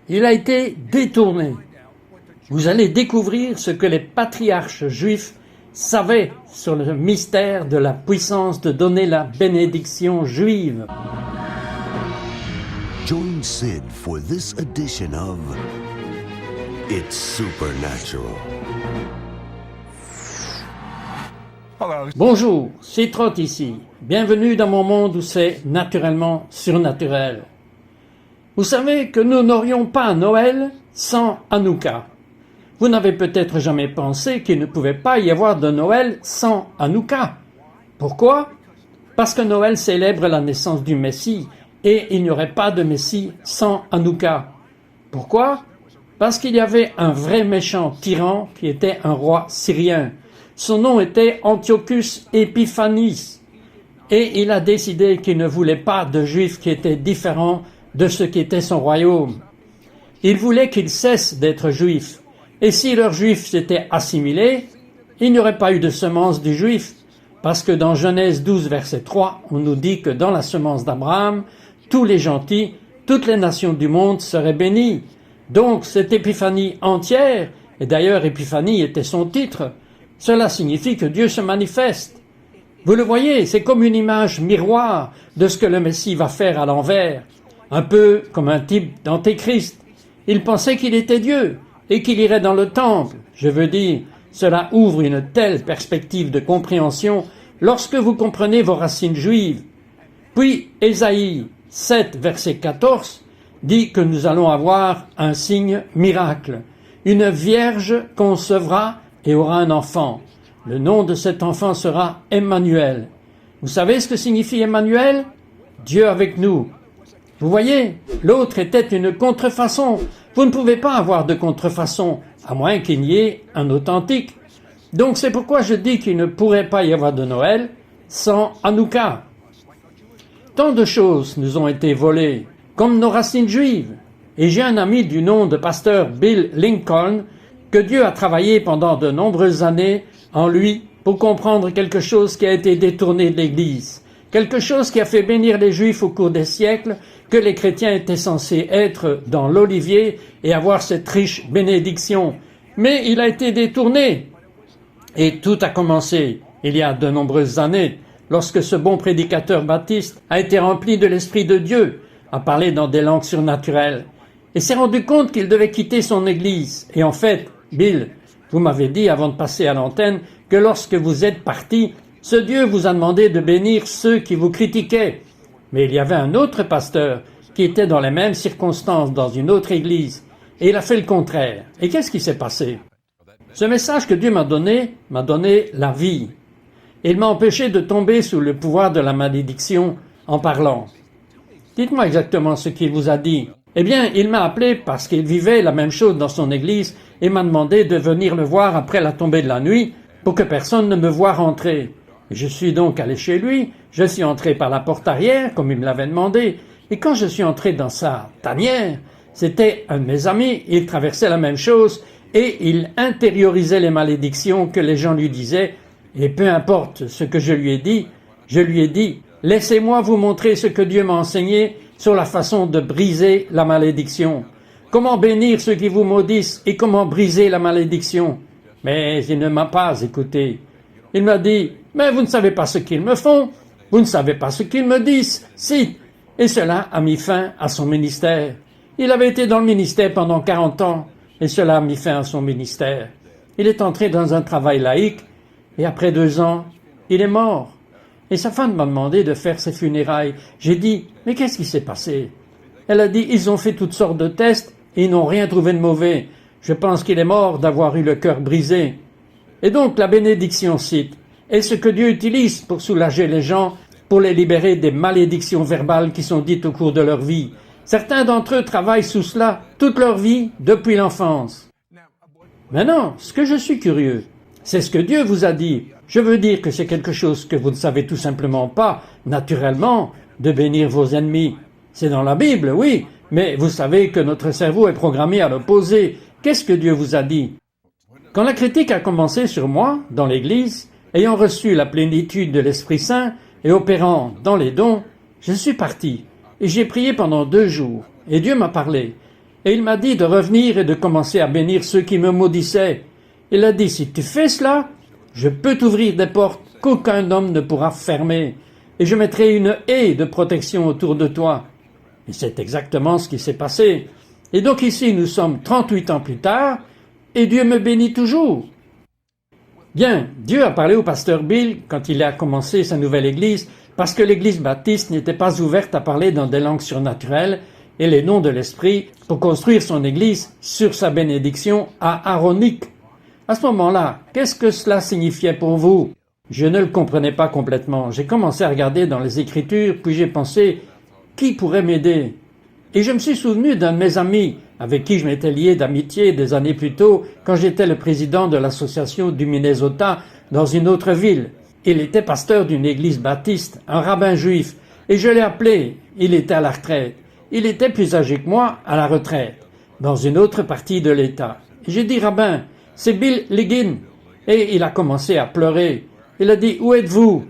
Il a été détourné. Vous allez découvrir ce que les patriarches juifs savaient sur le mystère de la puissance de donner la bénédiction juive. Join Sid for this edition of It's Supernatural. Bonjour, c'est Trott ici. Bienvenue dans mon monde où c'est naturellement surnaturel. Vous savez que nous n'aurions pas Noël sans Hanouka. Vous n'avez peut-être jamais pensé qu'il ne pouvait pas y avoir de Noël sans Hanouka. Pourquoi? Parce que Noël célèbre la naissance du Messie et il n'y aurait pas de Messie sans Hanouka. Pourquoi? Parce qu'il y avait un vrai méchant tyran qui était un roi syrien. Son nom était Antiochus Epiphanes et il a décidé qu'il ne voulait pas de Juifs qui étaient différents de ce qui était son royaume. Il voulait qu'ils cessent d'être Juifs. Et si leurs Juifs s'étaient assimilés, il n'y aurait pas eu de semence du Juif, parce que dans Genèse 12, verset 3, on nous dit que dans la semence d'Abraham, tous les gentils, toutes les nations du monde seraient bénies. Donc cette épiphanie entière, et d'ailleurs épiphanie était son titre, cela signifie que Dieu se manifeste. Vous le voyez, c'est comme une image miroir de ce que le Messie va faire à l'envers, un peu comme un type d'Antéchrist. Il pensait qu'il était Dieu et qu'il irait dans le temple. Je veux dire, cela ouvre une telle perspective de compréhension lorsque vous comprenez vos racines juives. Puis Ésaïe 7, verset 14, dit que nous allons avoir un signe miracle. Une vierge concevra et aura un enfant. Le nom de cet enfant sera Emmanuel. Vous savez ce que signifie Emmanuel? Dieu avec nous. Vous voyez, l'autre était une contrefaçon. Vous ne pouvez pas avoir de contrefaçon, à moins qu'il n'y ait un authentique. Donc c'est pourquoi je dis qu'il ne pourrait pas y avoir de Noël sans Hanouka. Tant de choses nous ont été volées, comme nos racines juives. Et j'ai un ami du nom de pasteur Bill Lincoln, que Dieu a travaillé pendant de nombreuses années en lui pour comprendre quelque chose qui a été détourné de l'Église, quelque chose qui a fait bénir les Juifs au cours des siècles, que les chrétiens étaient censés être dans l'olivier et avoir cette riche bénédiction. Mais il a été détourné. Et tout a commencé il y a de nombreuses années, lorsque ce bon prédicateur baptiste a été rempli de l'Esprit de Dieu, a parlé dans des langues surnaturelles, et s'est rendu compte qu'il devait quitter son Église. Et en fait, Bill, vous m'avez dit avant de passer à l'antenne que lorsque vous êtes parti, ce Dieu vous a demandé de bénir ceux qui vous critiquaient. Mais il y avait un autre pasteur qui était dans les mêmes circonstances dans une autre église, et il a fait le contraire. Et qu'est-ce qui s'est passé? Ce message que Dieu m'a donné la vie. Il m'a empêché de tomber sous le pouvoir de la malédiction en parlant. Dites-moi exactement ce qu'il vous a dit. Eh bien, il m'a appelé parce qu'il vivait la même chose dans son église et m'a demandé de venir le voir après la tombée de la nuit pour que personne ne me voie rentrer. Je suis donc allé chez lui, je suis entré par la porte arrière, comme il me l'avait demandé, et quand je suis entré dans sa tanière, c'était un de mes amis, il traversait la même chose, et il intériorisait les malédictions que les gens lui disaient, et peu importe ce que je lui ai dit, laissez-moi vous montrer ce que Dieu m'a enseigné sur la façon de briser la malédiction. Comment bénir ceux qui vous maudissent et comment briser la malédiction? Mais il ne m'a pas écouté. Il m'a dit, mais vous ne savez pas ce qu'ils me font, vous ne savez pas ce qu'ils me disent, si. Et cela a mis fin à son ministère. Il avait été dans le ministère pendant 40 ans, et cela a mis fin à son ministère. Il est entré dans un travail laïque, et après 2 ans, il est mort. Et sa femme m'a demandé de faire ses funérailles. J'ai dit, mais qu'est-ce qui s'est passé? Elle a dit, ils ont fait toutes sortes de tests, et ils n'ont rien trouvé de mauvais. Je pense qu'il est mort d'avoir eu le cœur brisé. Et donc la bénédiction cite est ce que Dieu utilise pour soulager les gens, pour les libérer des malédictions verbales qui sont dites au cours de leur vie. Certains d'entre eux travaillent sous cela toute leur vie depuis l'enfance. Maintenant, ce que je suis curieux, c'est ce que Dieu vous a dit. Je veux dire que c'est quelque chose que vous ne savez tout simplement pas, naturellement, de bénir vos ennemis. C'est dans la Bible, oui, mais vous savez que notre cerveau est programmé à l'opposé. Qu'est-ce que Dieu vous a dit? Quand la critique a commencé sur moi, dans l'Église, ayant reçu la plénitude de l'Esprit Saint et opérant dans les dons, je suis parti. Et j'ai prié pendant 2 jours. Et Dieu m'a parlé. Et il m'a dit de revenir et de commencer à bénir ceux qui me maudissaient. Il a dit, si tu fais cela, je peux t'ouvrir des portes qu'aucun homme ne pourra fermer. Et je mettrai une haie de protection autour de toi. Et c'est exactement ce qui s'est passé. Et donc ici, nous sommes 38 ans plus tard, et Dieu me bénit toujours. Bien, Dieu a parlé au pasteur Bill quand il a commencé sa nouvelle église, parce que l'église baptiste n'était pas ouverte à parler dans des langues surnaturelles et les noms de l'esprit pour construire son église sur sa bénédiction aaronique. À ce moment-là, qu'est-ce que cela signifiait pour vous? Je ne le comprenais pas complètement. J'ai commencé à regarder dans les Écritures, puis j'ai pensé, qui pourrait m'aider? Et je me suis souvenu d'un de mes amis, avec qui je m'étais lié d'amitié des années plus tôt, quand j'étais le président de l'association du Minnesota dans une autre ville. Il était pasteur d'une église baptiste, un rabbin juif, et je l'ai appelé. Il était à la retraite. Il était plus âgé que moi, à la retraite, dans une autre partie de l'État. J'ai dit, rabbin, c'est Bill Liggin. Et il a commencé à pleurer. Il a dit, où êtes-vous?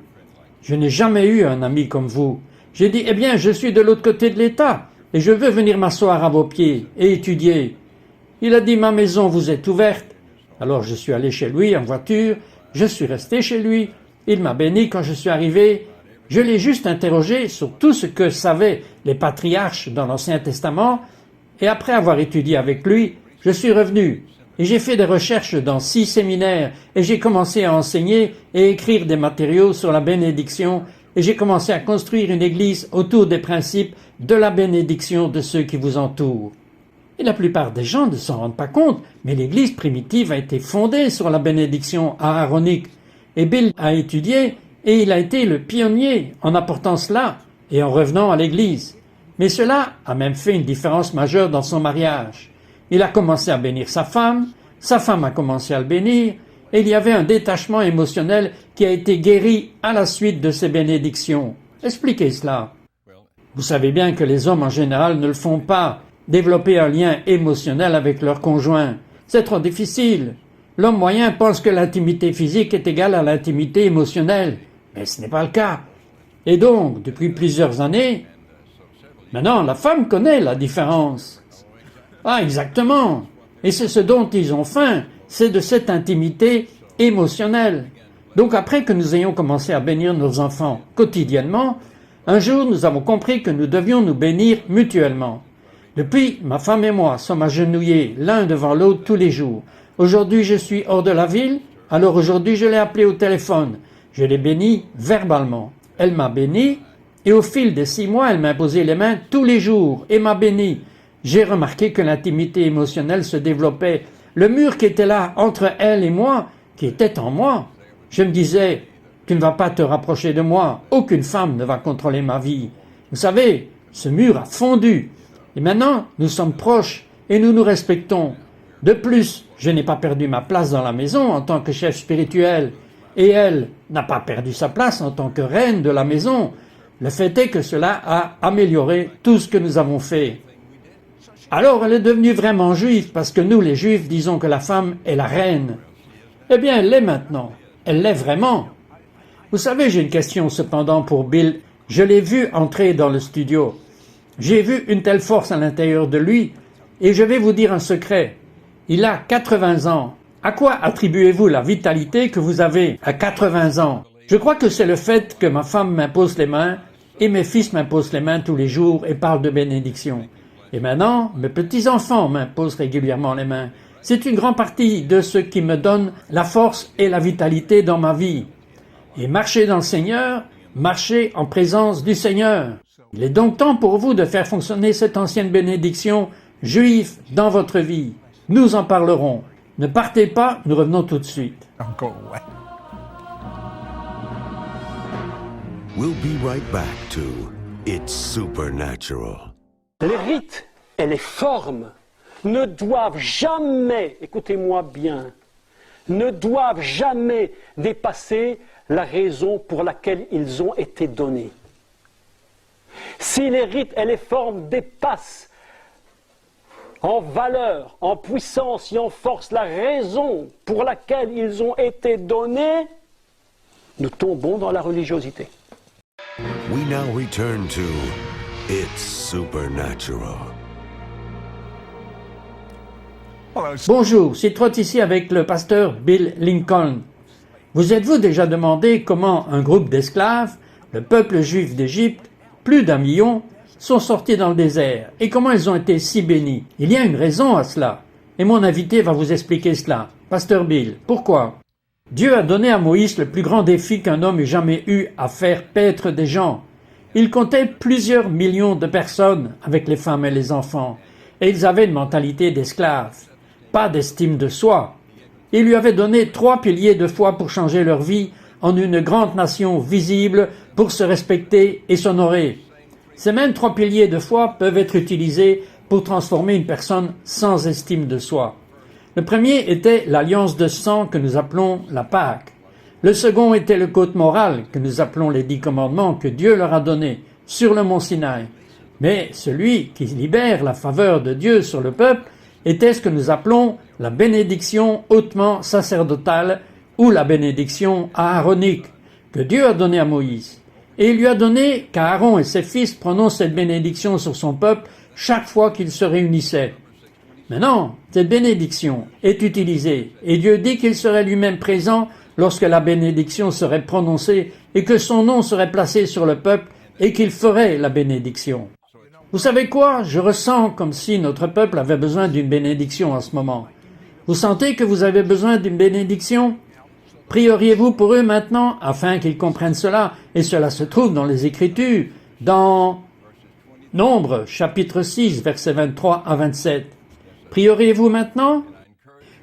Je n'ai jamais eu un ami comme vous. J'ai dit, eh bien, je suis de l'autre côté de l'État, et je veux venir m'asseoir à vos pieds et étudier. Il a dit, ma maison vous est ouverte. Alors je suis allé chez lui en voiture, je suis resté chez lui, il m'a béni quand je suis arrivé. Je l'ai juste interrogé sur tout ce que savaient les patriarches dans l'Ancien Testament, et après avoir étudié avec lui, je suis revenu. Et j'ai fait des recherches dans 6 séminaires, et j'ai commencé à enseigner et écrire des matériaux sur la bénédiction, et j'ai commencé à construire une église autour des principes de la bénédiction de ceux qui vous entourent. Et la plupart des gens ne s'en rendent pas compte, mais l'église primitive a été fondée sur la bénédiction aaronique. Et Bill a étudié, et il a été le pionnier en apportant cela et en revenant à l'église. Mais cela a même fait une différence majeure dans son mariage. Il a commencé à bénir sa femme a commencé à le bénir, et il y avait un détachement émotionnel qui a été guéri à la suite de ces bénédictions. Expliquez cela. Vous savez bien que les hommes en général ne le font pas, développer un lien émotionnel avec leur conjoint. C'est trop difficile. L'homme moyen pense que l'intimité physique est égale à l'intimité émotionnelle, mais ce n'est pas le cas. Et donc, depuis plusieurs années, maintenant la femme connaît la différence. Ah, exactement. Et c'est ce dont ils ont faim, c'est de cette intimité émotionnelle. Donc après que nous ayons commencé à bénir nos enfants quotidiennement, un jour nous avons compris que nous devions nous bénir mutuellement. Depuis, ma femme et moi sommes agenouillés l'un devant l'autre tous les jours. Aujourd'hui, je suis hors de la ville, alors aujourd'hui je l'ai appelée au téléphone. Je l'ai bénie verbalement. Elle m'a béni, et au fil des 6 mois, elle m'a imposé les mains tous les jours et m'a béni. J'ai remarqué que l'intimité émotionnelle se développait. Le mur qui était là entre elle et moi, qui était en moi, je me disais, tu ne vas pas te rapprocher de moi, aucune femme ne va contrôler ma vie. Vous savez, ce mur a fondu. Et maintenant, nous sommes proches et nous nous respectons. De plus, je n'ai pas perdu ma place dans la maison en tant que chef spirituel. Et elle n'a pas perdu sa place en tant que reine de la maison. Le fait est que cela a amélioré tout ce que nous avons fait. Alors elle est devenue vraiment juive parce que nous, les juifs, disons que la femme est la reine. Eh bien, elle l'est maintenant. Elle l'est vraiment. Vous savez, j'ai une question cependant pour Bill. Je l'ai vu entrer dans le studio. J'ai vu une telle force à l'intérieur de lui, et je vais vous dire un secret. Il a 80 ans. À quoi attribuez-vous la vitalité que vous avez à 80 ans? Je crois que c'est le fait que ma femme m'impose les mains, et mes fils m'imposent les mains tous les jours et parlent de bénédiction. Et maintenant, mes petits-enfants m'imposent régulièrement les mains. C'est une grande partie de ce qui me donne la force et la vitalité dans ma vie. Et marcher dans le Seigneur, marcher en présence du Seigneur. Il est donc temps pour vous de faire fonctionner cette ancienne bénédiction juive dans votre vie. Nous en parlerons. Ne partez pas, nous revenons tout de suite. Encore, ouais. We'll be right back to It's Supernatural. Les rites et les formes ne doivent jamais, écoutez-moi bien, ne doivent jamais dépasser la raison pour laquelle ils ont été donnés. Si les rites et les formes dépassent en valeur, en puissance et en force la raison pour laquelle ils ont été donnés, nous tombons dans la religiosité. We now return to It's supernatural. Bonjour, c'est Trott ici avec le pasteur Bill Lincoln. Vous êtes-vous déjà demandé comment un groupe d'esclaves, le peuple juif d'Égypte, plus d'1 million, sont sortis dans le désert et comment ils ont été si bénis? Il y a une raison à cela. Et mon invité va vous expliquer cela. Pasteur Bill, pourquoi? Dieu a donné à Moïse le plus grand défi qu'un homme ait jamais eu à faire paître des gens. Il comptait plusieurs millions de personnes avec les femmes et les enfants, et ils avaient une mentalité d'esclaves, pas d'estime de soi. Il lui avait donné 3 piliers de foi pour changer leur vie en une grande nation visible pour se respecter et s'honorer. Ces mêmes 3 piliers de foi peuvent être utilisés pour transformer une personne sans estime de soi. Le premier était l'alliance de sang que nous appelons la Pâque. Le second était le code moral que nous appelons les 10 commandements que Dieu leur a donnés sur le mont Sinaï. Mais celui qui libère la faveur de Dieu sur le peuple était ce que nous appelons la bénédiction hautement sacerdotale ou la bénédiction aaronique que Dieu a donnée à Moïse. Et il lui a donné qu'Aaron et ses fils prononcent cette bénédiction sur son peuple chaque fois qu'ils se réunissaient. Maintenant, cette bénédiction est utilisée et Dieu dit qu'il serait lui-même présent lorsque la bénédiction serait prononcée et que son nom serait placé sur le peuple et qu'il ferait la bénédiction. Vous savez quoi? Je ressens comme si notre peuple avait besoin d'une bénédiction en ce moment. Vous sentez que vous avez besoin d'une bénédiction? Prieriez-vous pour eux maintenant afin qu'ils comprennent cela? Et cela se trouve dans les Écritures, dans Nombre, chapitre 6, versets 23 à 27. Prieriez-vous maintenant?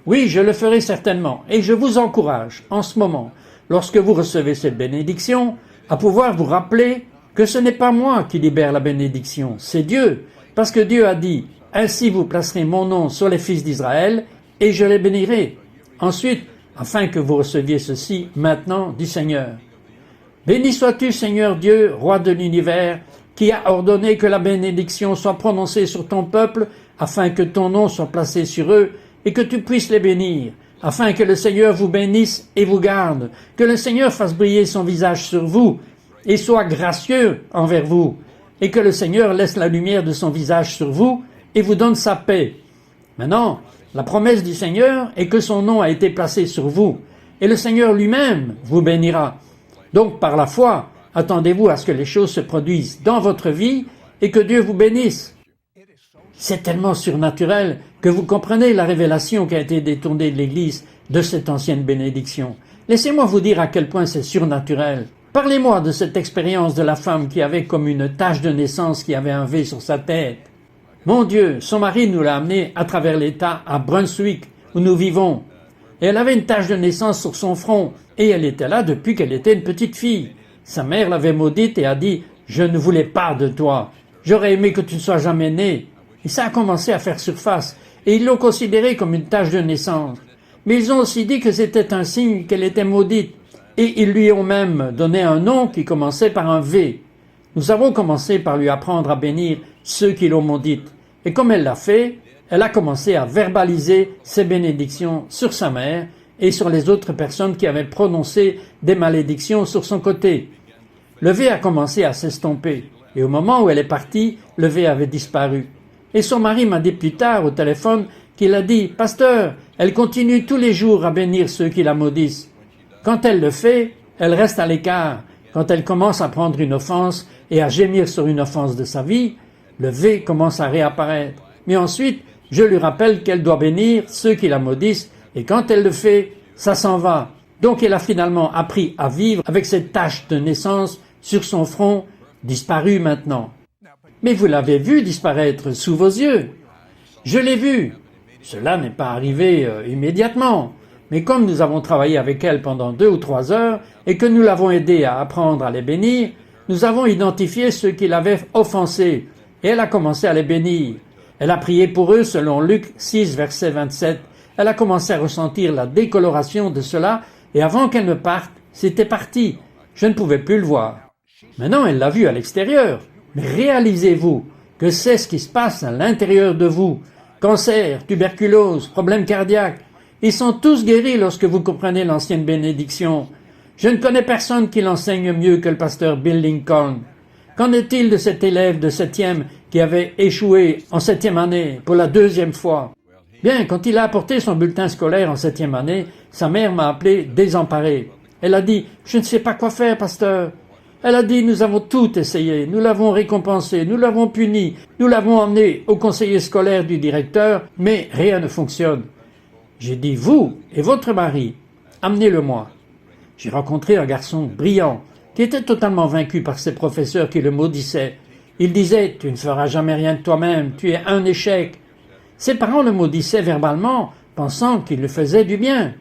Oui, je le ferai certainement, et je vous encourage, en ce moment, lorsque vous recevez cette bénédiction, à pouvoir vous rappeler que ce n'est pas moi qui libère la bénédiction, c'est Dieu, parce que Dieu a dit « Ainsi vous placerez mon nom sur les fils d'Israël, et je les bénirai. » Ensuite, afin que vous receviez ceci maintenant du Seigneur. Béni sois-tu, Seigneur Dieu, roi de l'univers, qui a ordonné que la bénédiction soit prononcée sur ton peuple, afin que ton nom soit placé sur eux, et que tu puisses les bénir, afin que le Seigneur vous bénisse et vous garde, que le Seigneur fasse briller son visage sur vous, et soit gracieux envers vous, et que le Seigneur laisse la lumière de son visage sur vous, et vous donne sa paix. Maintenant, la promesse du Seigneur est que son nom a été placé sur vous, et le Seigneur lui-même vous bénira. Donc, par la foi, attendez-vous à ce que les choses se produisent dans votre vie, et que Dieu vous bénisse. C'est tellement surnaturel que vous comprenez la révélation qui a été détournée de l'Église de cette ancienne bénédiction. Laissez-moi vous dire à quel point c'est surnaturel. Parlez-moi de cette expérience de la femme qui avait comme une tache de naissance qui avait un V sur sa tête. Mon Dieu, son mari nous l'a amenée à travers l'État à Brunswick, où nous vivons. Et elle avait une tache de naissance sur son front, et elle était là depuis qu'elle était une petite fille. Sa mère l'avait maudite et a dit « Je ne voulais pas de toi. J'aurais aimé que tu ne sois jamais né. » Et ça a commencé à faire surface, et ils l'ont considérée comme une tache de naissance. Mais ils ont aussi dit que c'était un signe qu'elle était maudite, et ils lui ont même donné un nom qui commençait par un V. Nous avons commencé par lui apprendre à bénir ceux qui l'ont maudite, et comme elle l'a fait, elle a commencé à verbaliser ses bénédictions sur sa mère et sur les autres personnes qui avaient prononcé des malédictions sur son côté. Le V a commencé à s'estomper, et au moment où elle est partie, le V avait disparu. Et son mari m'a dit plus tard au téléphone qu'il a dit « Pasteur, elle continue tous les jours à bénir ceux qui la maudissent. Quand elle le fait, elle reste à l'écart. Quand elle commence à prendre une offense et à gémir sur une offense de sa vie, le V commence à réapparaître. Mais ensuite, je lui rappelle qu'elle doit bénir ceux qui la maudissent et quand elle le fait, ça s'en va. Donc elle a finalement appris à vivre avec cette tache de naissance sur son front, disparue maintenant. Mais vous l'avez vu disparaître sous vos yeux. Je l'ai vu. Cela n'est pas arrivé immédiatement. Mais comme nous avons travaillé avec elle pendant 2 ou 3 heures et que nous l'avons aidée à apprendre à les bénir, nous avons identifié ceux qui l'avaient offensée et elle a commencé à les bénir. Elle a prié pour eux selon Luc 6, verset 27. Elle a commencé à ressentir la décoloration de cela et avant qu'elle ne parte, c'était parti. Je ne pouvais plus le voir. Maintenant, elle l'a vu à l'extérieur. Mais réalisez-vous que c'est ce qui se passe à l'intérieur de vous. Cancer, tuberculose, problèmes cardiaques. Ils sont tous guéris lorsque vous comprenez l'ancienne bénédiction. Je ne connais personne qui l'enseigne mieux que le pasteur Bill Lincoln. Qu'en est-il de cet élève de 7e qui avait échoué en 7e année pour la 2e fois? Bien, quand il a apporté son bulletin scolaire en 7e année, sa mère m'a appelé désemparé. Elle a dit « Je ne sais pas quoi faire, pasteur ». Elle a dit « Nous avons tout essayé, nous l'avons récompensé, nous l'avons puni, nous l'avons emmené au conseiller scolaire du directeur, mais rien ne fonctionne. » J'ai dit « Vous et votre mari, amenez-le-moi ». J'ai rencontré un garçon brillant, qui était totalement vaincu par ses professeurs qui le maudissaient. Il disait « Tu ne feras jamais rien de toi-même, tu es un échec ». Ses parents le maudissaient verbalement, pensant qu'il le faisait du bien.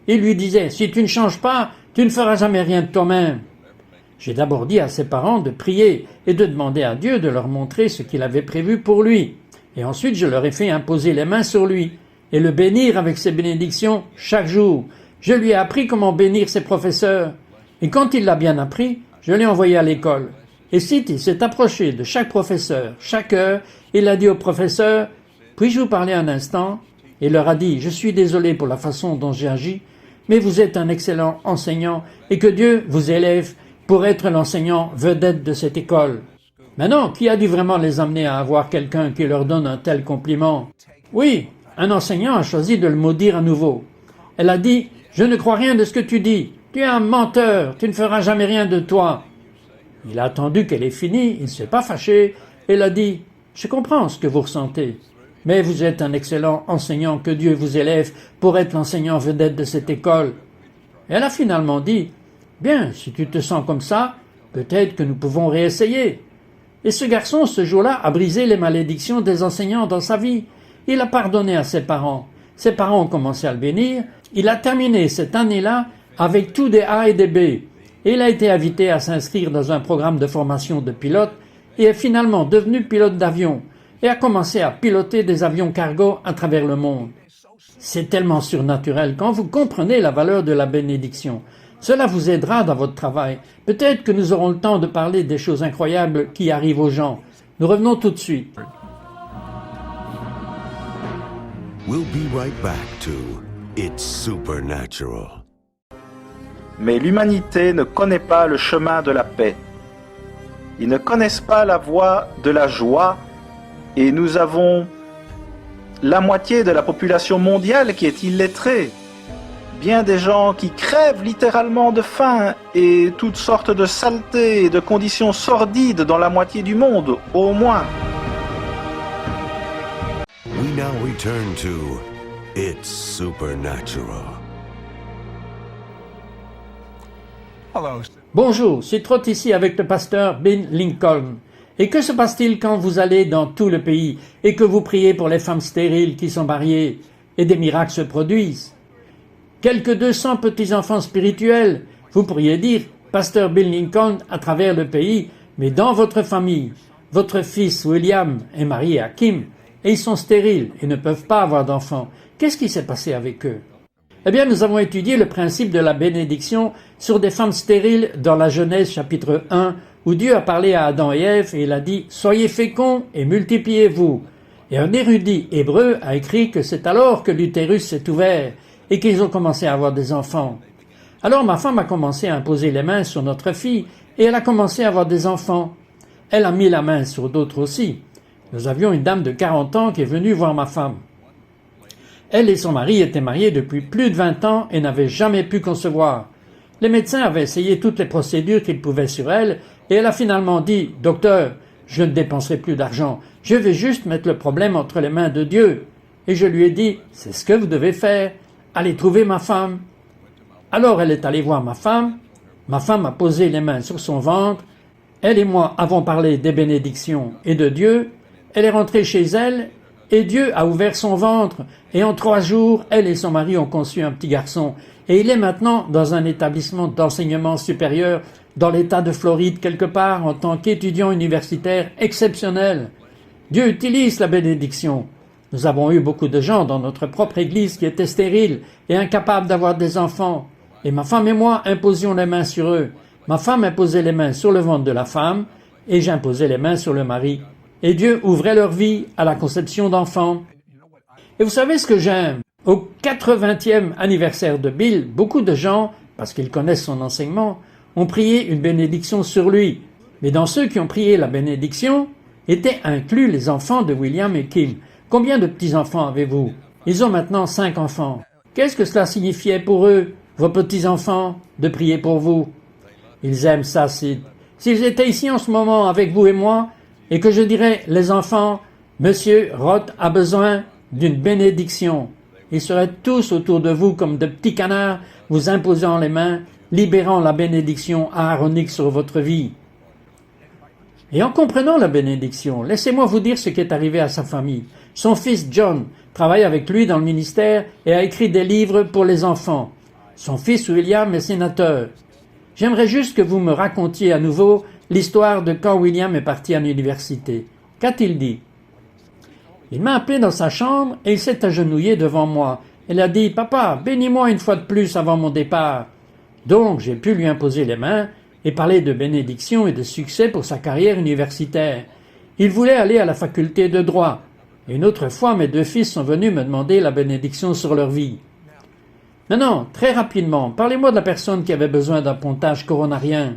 Ils lui disaient « Si tu ne changes pas, tu ne feras jamais rien de toi-même ». J'ai d'abord dit à ses parents de prier et de demander à Dieu de leur montrer ce qu'il avait prévu pour lui. Et ensuite je leur ai fait imposer les mains sur lui et le bénir avec ses bénédictions chaque jour. Je lui ai appris comment bénir ses professeurs. Et quand il l'a bien appris, je l'ai envoyé à l'école. Et Sid, il s'est approché de chaque professeur, chaque heure, il a dit au professeur « Puis-je vous parler un instant ?» Et il leur a dit « Je suis désolé pour la façon dont j'ai agi, mais vous êtes un excellent enseignant et que Dieu vous élève pour être l'enseignant vedette de cette école. » Maintenant, qui a dû vraiment les amener à avoir quelqu'un qui leur donne un tel compliment? Oui, un enseignant a choisi de le maudire à nouveau. Elle a dit « Je ne crois rien de ce que tu dis. Tu es un menteur, tu ne feras jamais rien de toi. » Il a attendu qu'elle ait fini, il ne s'est pas fâché. Elle a dit « Je comprends ce que vous ressentez, mais vous êtes un excellent enseignant, que Dieu vous élève pour être l'enseignant vedette de cette école. » Elle a finalement dit « Bien, si tu te sens comme ça, peut-être que nous pouvons réessayer. » Et ce garçon, ce jour-là, a brisé les malédictions des enseignants dans sa vie. Il a pardonné à ses parents. Ses parents ont commencé à le bénir. Il a terminé cette année-là avec tous des A et des B. Et il a été invité à s'inscrire dans un programme de formation de pilote et est finalement devenu pilote d'avion et a commencé à piloter des avions cargo à travers le monde. C'est tellement surnaturel quand vous comprenez la valeur de la bénédiction. Cela vous aidera dans votre travail. Peut-être que nous aurons le temps de parler des choses incroyables qui arrivent aux gens. Nous revenons tout de suite. We'll be right back to It's Supernatural. Mais l'humanité ne connaît pas le chemin de la paix. Ils ne connaissent pas la voie de la joie et nous avons la moitié de la population mondiale qui est illettrée. Bien des gens qui crèvent littéralement de faim et toutes sortes de saletés et de conditions sordides dans la moitié du monde, au moins. We now return to It's Supernatural. Bonjour, c'est Trott ici avec le pasteur Ben Lincoln. Et que se passe-t-il quand vous allez dans tout le pays et que vous priez pour les femmes stériles qui sont mariées et des miracles se produisent? Quelques 200 petits-enfants spirituels, vous pourriez dire, pasteur Ben Lincoln à travers le pays, mais dans votre famille, votre fils William est marié à Kim et ils sont stériles et ne peuvent pas avoir d'enfants. Qu'est-ce qui s'est passé avec eux? Eh bien, nous avons étudié le principe de la bénédiction sur des femmes stériles dans la Genèse chapitre 1, où Dieu a parlé à Adam et Ève et il a dit « Soyez féconds et multipliez-vous ». Et un érudit hébreu a écrit que c'est alors que l'utérus s'est ouvert et qu'ils ont commencé à avoir des enfants. Alors ma femme a commencé à imposer les mains sur notre fille et elle a commencé à avoir des enfants. Elle a mis la main sur d'autres aussi. Nous avions une dame de 40 ans qui est venue voir ma femme. Elle et son mari étaient mariés depuis plus de 20 ans et n'avaient jamais pu concevoir. Les médecins avaient essayé toutes les procédures qu'ils pouvaient sur elle et elle a finalement dit « Docteur, je ne dépenserai plus d'argent, je vais juste mettre le problème entre les mains de Dieu. » Et je lui ai dit « C'est ce que vous devez faire, allez trouver ma femme. » Alors elle est allée voir ma femme a posé les mains sur son ventre, elle et moi avons parlé des bénédictions et de Dieu, elle est rentrée chez elle et Dieu a ouvert son ventre et en 3 jours, elle et son mari ont conçu un petit garçon et il est maintenant dans un établissement d'enseignement supérieur dans l'État de Floride quelque part en tant qu'étudiant universitaire exceptionnel. Dieu utilise la bénédiction. Nous avons eu beaucoup de gens dans notre propre église qui étaient stériles et incapables d'avoir des enfants. Et ma femme et moi imposions les mains sur eux. Ma femme imposait les mains sur le ventre de la femme et j'imposais les mains sur le mari. Et Dieu ouvrait leur vie à la conception d'enfants. Et vous savez ce que j'aime? Au 80e anniversaire de Bill, beaucoup de gens, parce qu'ils connaissent son enseignement, ont prié une bénédiction sur lui. Mais dans ceux qui ont prié la bénédiction étaient inclus les enfants de William et Kim. Combien de petits-enfants avez-vous? Ils ont maintenant 5 enfants. Qu'est-ce que cela signifiait pour eux, vos petits-enfants, de prier pour vous? Ils aiment ça, Sid. S'ils étaient ici en ce moment avec vous et moi, et que je dirais, les enfants, Monsieur Roth a besoin d'une bénédiction. Ils seraient tous autour de vous comme de petits canards, vous imposant les mains, libérant la bénédiction aaronique sur votre vie. Et en comprenant la bénédiction, laissez-moi vous dire ce qui est arrivé à sa famille. Son fils John travaille avec lui dans le ministère et a écrit des livres pour les enfants. Son fils William est sénateur. J'aimerais juste que vous me racontiez à nouveau l'histoire de quand William est parti à l'université. Qu'a-t-il dit? Il m'a appelé dans sa chambre et il s'est agenouillé devant moi. Il a dit « Papa, bénis-moi une fois de plus avant mon départ ». Donc j'ai pu lui imposer les mains et parler de bénédiction et de succès pour sa carrière universitaire. Il voulait aller à la faculté de droit. Et une autre fois, mes 2 fils sont venus me demander la bénédiction sur leur vie. Non, très rapidement, parlez-moi de la personne qui avait besoin d'un pontage coronarien.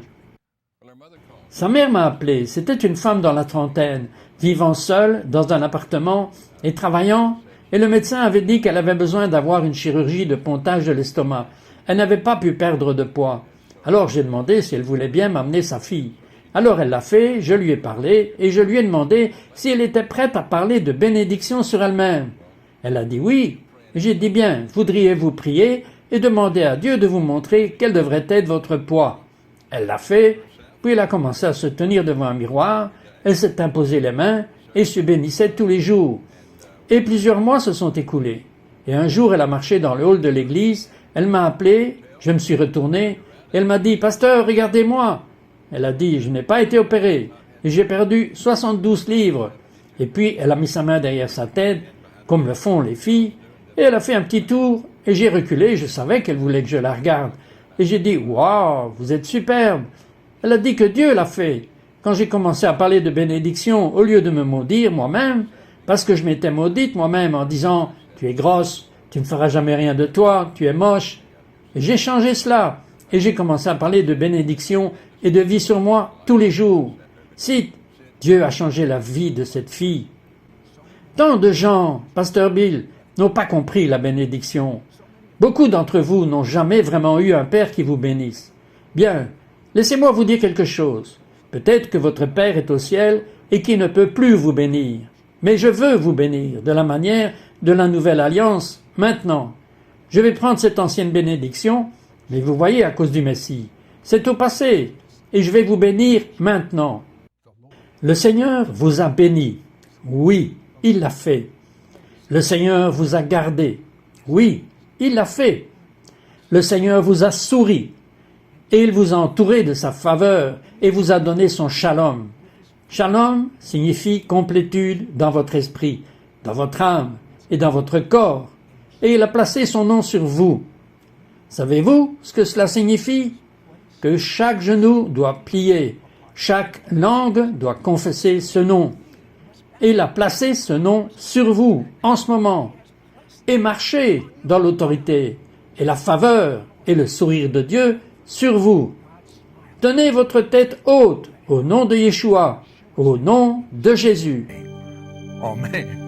Sa mère m'a appelé. C'était une femme dans la trentaine, vivant seule dans un appartement et travaillant, et le médecin avait dit qu'elle avait besoin d'avoir une chirurgie de pontage de l'estomac. Elle n'avait pas pu perdre de poids. Alors j'ai demandé si elle voulait bien m'amener sa fille. Alors elle l'a fait, je lui ai parlé, et je lui ai demandé si elle était prête à parler de bénédiction sur elle-même. Elle a dit oui. J'ai dit bien, voudriez-vous prier et demander à Dieu de vous montrer quel devrait être votre poids? Elle l'a fait, puis elle a commencé à se tenir devant un miroir, elle s'est imposé les mains et se bénissait tous les jours. Et plusieurs mois se sont écoulés. Et un jour, elle a marché dans le hall de l'église, elle m'a appelé, je me suis retourné, elle m'a dit « Pasteur, regardez-moi !» Elle a dit « Je n'ai pas été opérée et j'ai perdu 72 livres. » Et puis, elle a mis sa main derrière sa tête, comme le font les filles, et elle a fait un petit tour, et j'ai reculé, je savais qu'elle voulait que je la regarde. Et j'ai dit, waouh, vous êtes superbe. Elle a dit que Dieu l'a fait. Quand j'ai commencé à parler de bénédiction, au lieu de me maudire moi-même, parce que je m'étais maudite moi-même en disant, tu es grosse, tu ne feras jamais rien de toi, tu es moche. Et j'ai changé cela, et j'ai commencé à parler de bénédiction et de vie sur moi tous les jours. Si, Dieu a changé la vie de cette fille. Tant de gens, Pasteur Bill, n'ont pas compris la bénédiction. Beaucoup d'entre vous n'ont jamais vraiment eu un père qui vous bénisse. Bien, laissez-moi vous dire quelque chose. Peut-être que votre Père est au ciel et qu'il ne peut plus vous bénir. Mais je veux vous bénir de la manière de la nouvelle alliance maintenant. Je vais prendre cette ancienne bénédiction, mais vous voyez à cause du Messie. C'est au passé et je vais vous bénir maintenant. Le Seigneur vous a béni. Oui, il l'a fait. Le Seigneur vous a gardé. Oui, il l'a fait. Le Seigneur vous a souri. Et il vous a entouré de sa faveur et vous a donné son shalom. Shalom signifie complétude dans votre esprit, dans votre âme et dans votre corps. Et il a placé son nom sur vous. Savez-vous ce que cela signifie? Que chaque genou doit plier, chaque langue doit confesser ce nom. Et il a placé ce nom sur vous, en ce moment. Et marchez dans l'autorité, et la faveur, et le sourire de Dieu sur vous. Tenez votre tête haute, au nom de Yeshua, au nom de Jésus. Oh man.